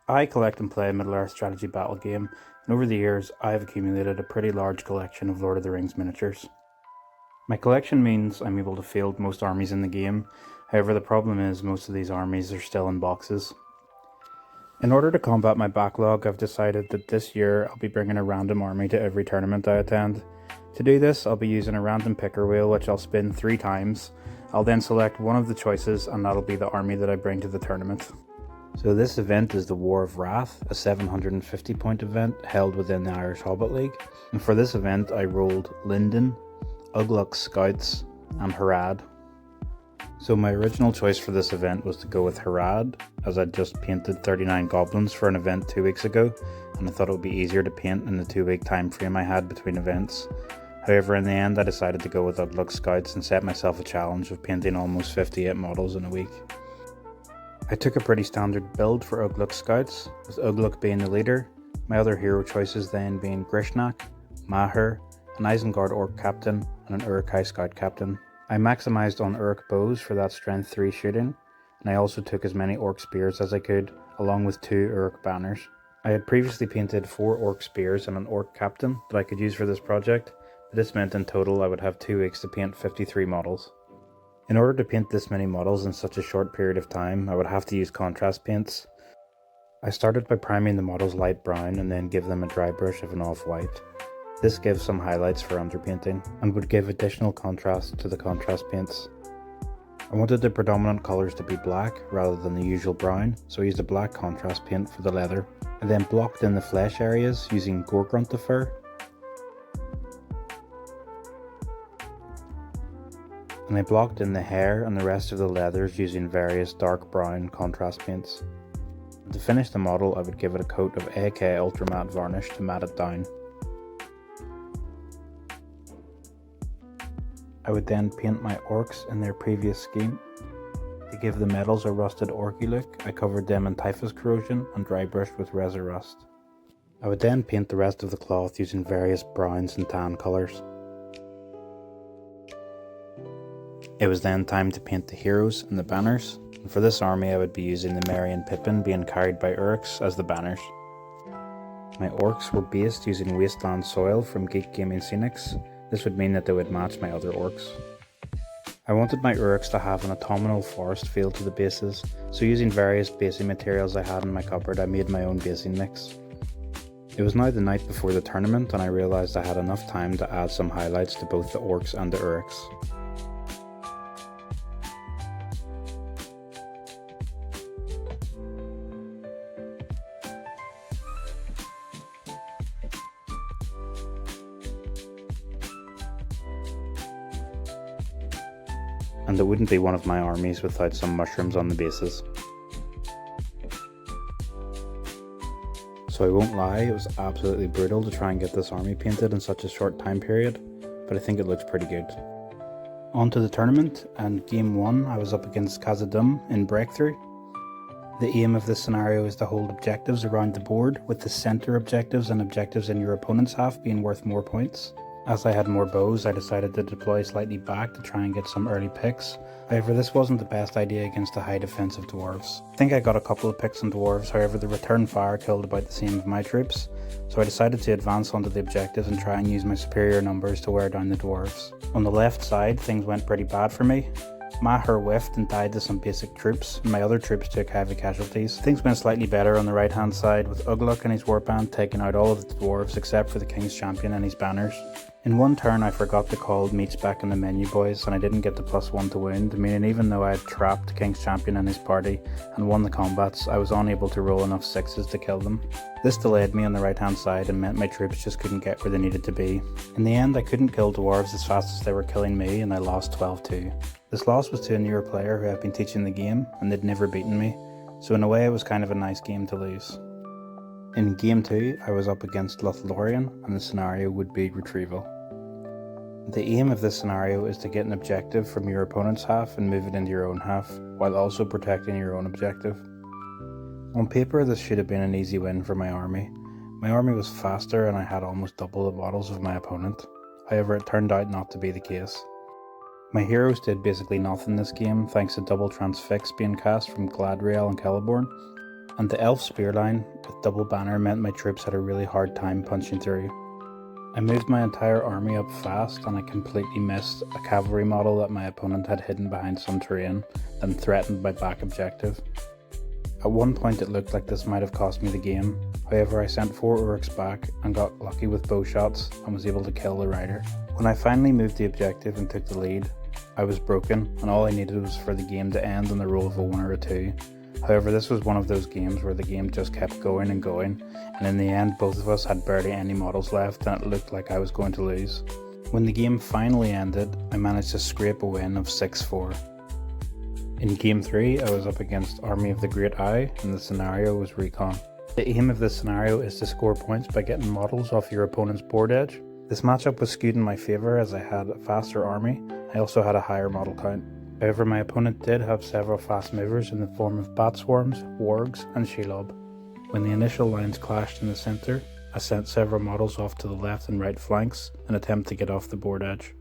I collect and play a Middle-earth strategy battle game, and over the years I have accumulated a pretty large collection of Lord of the Rings miniatures. My collection means I'm able to field most armies in the game, however the problem is most of these armies are still in boxes. In order to combat my backlog, I've decided that this year I'll be bringing a random army to every tournament I attend. To do this, I'll be using a random picker wheel which I'll spin 3 times. I'll then select one of the choices and that'll be the army that I bring to the tournament. So this event is the War of Wrath, a 750 point event held within the Irish Hobbit League. And for this event I rolled Linden, Ugluk Scouts and Harad. So my original choice for this event was to go with Harad, as I'd just painted 39 goblins for an event 2 weeks ago, and I thought it would be easier to paint in the 2-week time frame I had between events. However, in the end I decided to go with Ugluk Scouts and set myself a challenge of painting almost 58 models in a week. I took a pretty standard build for Ugluk Scouts, with Ugluk being the leader, my other hero choices then being Grishnak, Maher, an Isengard Orc Captain, and an Uruk-hai Scout Captain. I maximised on Uruk bows for that strength 3 shooting, and I also took as many Orc spears as I could, along with 2 Uruk banners. I had previously painted 4 Orc spears and an Orc Captain that I could use for this project, but this meant in total I would have 2 weeks to paint 53 models. In order to paint this many models in such a short period of time, I would have to use contrast paints. I started by priming the models light brown and then give them a dry brush of an off-white. This gives some highlights for underpainting and would give additional contrast to the contrast paints. I wanted the predominant colours to be black rather than the usual brown, so I used a black contrast paint for the leather. I then blocked in the flesh areas using Gorgruntifer. And I blocked in the hair and the rest of the leathers using various dark brown contrast paints. To finish the model I would give it a coat of AK Ultra Matte varnish to matte it down. I would then paint my orcs in their previous scheme. To give the medals a rusted orky look, I covered them in typhus corrosion and dry brushed with Resin Rust. I would then paint the rest of the cloth using various browns and tan colours. It was then time to paint the heroes and the banners, and for this army I would be using the Merry and Pippin being carried by Uruks as the banners. My orcs were based using Wasteland Soil from Geek Gaming Scenics. This would mean that they would match my other orcs. I wanted my Uruks to have an autumnal forest feel to the bases, so using various basing materials I had in my cupboard I made my own basing mix. It was now the night before the tournament and I realised I had enough time to add some highlights to both the orcs and the Uruks. And it wouldn't be one of my armies without some mushrooms on the bases. So I won't lie, it was absolutely brutal to try and get this army painted in such a short time period, but I think it looks pretty good. On to the tournament, and game 1 I was up against Khazad-dûm in Breakthrough. The aim of this scenario is to hold objectives around the board, with the centre objectives and objectives in your opponent's half being worth more points. As I had more bows, I decided to deploy slightly back to try and get some early picks. However, this wasn't the best idea against the high defensive dwarves. I think I got a couple of picks on dwarves, however the return fire killed about the same of my troops, so I decided to advance onto the objectives and try and use my superior numbers to wear down the dwarves. On the left side, things went pretty bad for me. Maher whiffed and died to some basic troops, and my other troops took heavy casualties. Things went slightly better on the right hand side, with Ugluk and his warband taking out all of the dwarves except for the King's Champion and his banners. In one turn I forgot to call meats back in the menu boys and I didn't get the +1 to wound, meaning even though I had trapped King's Champion and his party and won the combats, I was unable to roll enough 6s to kill them. This delayed me on the right hand side and meant my troops just couldn't get where they needed to be. In the end I couldn't kill dwarves as fast as they were killing me and I lost 12-2. This loss was to a newer player who had been teaching the game and they'd never beaten me, so in a way it was kind of a nice game to lose. In game 2 I was up against Lothlorien and the scenario would be retrieval. The aim of this scenario is to get an objective from your opponent's half and move it into your own half, while also protecting your own objective. On paper this should have been an easy win for my army. My army was faster and I had almost double the models of my opponent, however it turned out not to be the case. My heroes did basically nothing this game thanks to double transfix being cast from Gladriel and Celeborn. and the elf spear line with double banner meant my troops had a really hard time punching through. I moved my entire army up fast and I completely missed a cavalry model that my opponent had hidden behind some terrain, then threatened my back objective. At one point it looked like this might have cost me the game, however I sent 4 orcs back and got lucky with bow shots and was able to kill the rider. When I finally moved the objective and took the lead, I was broken and all I needed was for the game to end on the roll of a 1 or a 2. However, this was one of those games where the game just kept going and going, and in the end both of us had barely any models left and it looked like I was going to lose. When the game finally ended, I managed to scrape a win of 6-4. In Game 3, I was up against Army of the Great Eye and the scenario was Recon. The aim of this scenario is to score points by getting models off your opponent's board edge. This matchup was skewed in my favour as I had a faster army. I also had a higher model count. However, my opponent did have several fast movers in the form of bat swarms, wargs and shelob. When the initial lines clashed in the centre, I sent several models off to the left and right flanks in an attempt to get off the board edge.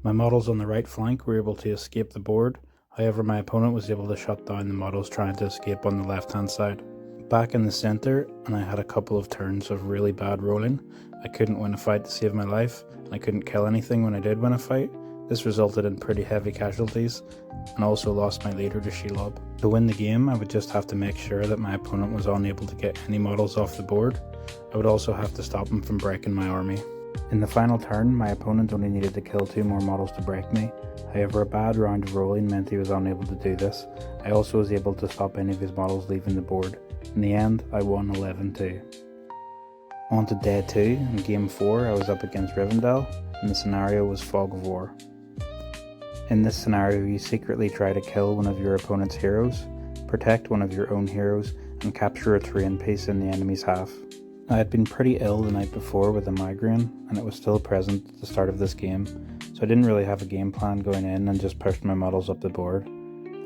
My models on the right flank were able to escape the board, however my opponent was able to shut down the models trying to escape on the left hand side. Back in the centre, and I had a couple of turns of really bad rolling. I couldn't win a fight to save my life, and I couldn't kill anything when I did win a fight. This resulted in pretty heavy casualties, and also lost my leader to Shelob. To win the game, I would just have to make sure that my opponent was unable to get any models off the board. I would also have to stop him from breaking my army. In the final turn, my opponent only needed to kill 2 more models to break me. However, a bad round of rolling meant he was unable to do this. I also was able to stop any of his models leaving the board. In the end, I won 11-2. On to day 2, in Game 4 I was up against Rivendell, and the scenario was Fog of War. In this scenario, you secretly try to kill one of your opponent's heroes, protect one of your own heroes, and capture a terrain piece in the enemy's half. I had been pretty ill the night before with a migraine, and it was still present at the start of this game, so I didn't really have a game plan going in and just pushed my models up the board.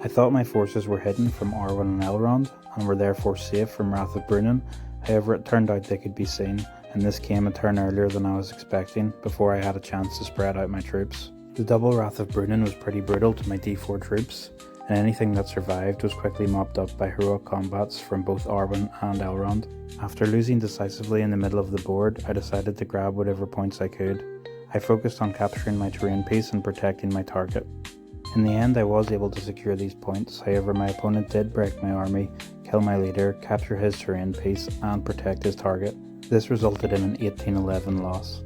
I thought my forces were hidden from Arwen and Elrond, and were therefore safe from Wrath of Brunnen, however it turned out they could be seen, and this came a turn earlier than I was expecting, before I had a chance to spread out my troops. The double Wrath of Brunnen was pretty brutal to my D4 troops, and anything that survived was quickly mopped up by heroic combats from both Arwen and Elrond. After losing decisively in the middle of the board, I decided to grab whatever points I could. I focused on capturing my terrain piece and protecting my target. In the end, I was able to secure these points, however my opponent did break my army, kill my leader, capture his terrain piece, and protect his target. This resulted in an 18-11 loss.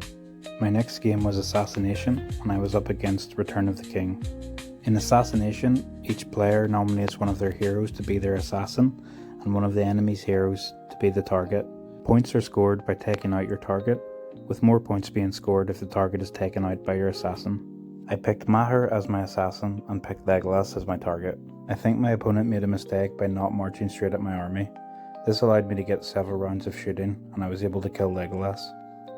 My next game was Assassination, and I was up against Return of the King. In Assassination, each player nominates one of their heroes to be their assassin, and one of the enemy's heroes to be the target. Points are scored by taking out your target, with more points being scored if the target is taken out by your assassin. I picked Maher as my assassin and picked Legolas as my target. I think my opponent made a mistake by not marching straight at my army. This allowed me to get several rounds of shooting, and I was able to kill Legolas.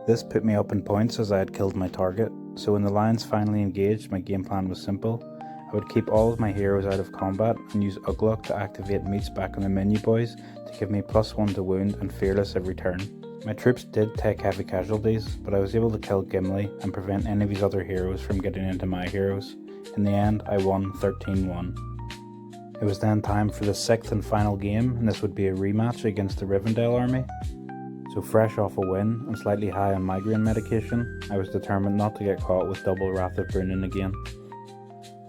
This put me up in points as I had killed my target, so when the lions finally engaged, my game plan was simple. I would keep all of my heroes out of combat and use Ugluk to activate meats back on the menu boys to give me +1 to wound and fearless every turn. My troops did take heavy casualties, but I was able to kill Gimli and prevent any of his other heroes from getting into my heroes. In the end, I won 13-1. It was then time for the 6th and final game, and this would be a rematch against the Rivendell army. So fresh off a win and slightly high on migraine medication, I was determined not to get caught with double Wrath of Brunnen again.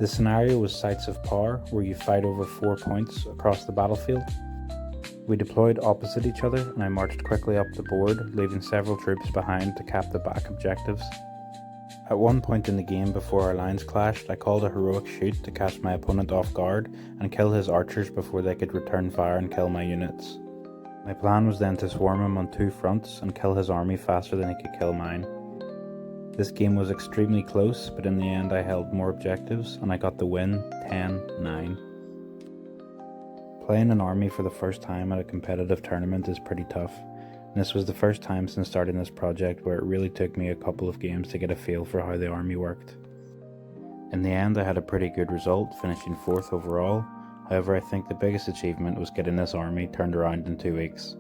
The scenario was Sites of Power, where you fight over 4 points across the battlefield. We deployed opposite each other and I marched quickly up the board, leaving several troops behind to cap the back objectives. At one point in the game before our lines clashed, I called a heroic shoot to catch my opponent off guard and kill his archers before they could return fire and kill my units. My plan was then to swarm him on 2 fronts and kill his army faster than he could kill mine. This game was extremely close, but in the end I held more objectives and I got the win 10-9. Playing an army for the first time at a competitive tournament is pretty tough, and this was the first time since starting this project where it really took me a couple of games to get a feel for how the army worked. In the end I had a pretty good result, finishing 4th overall. However, I think the biggest achievement was getting this army turned around in 2 weeks.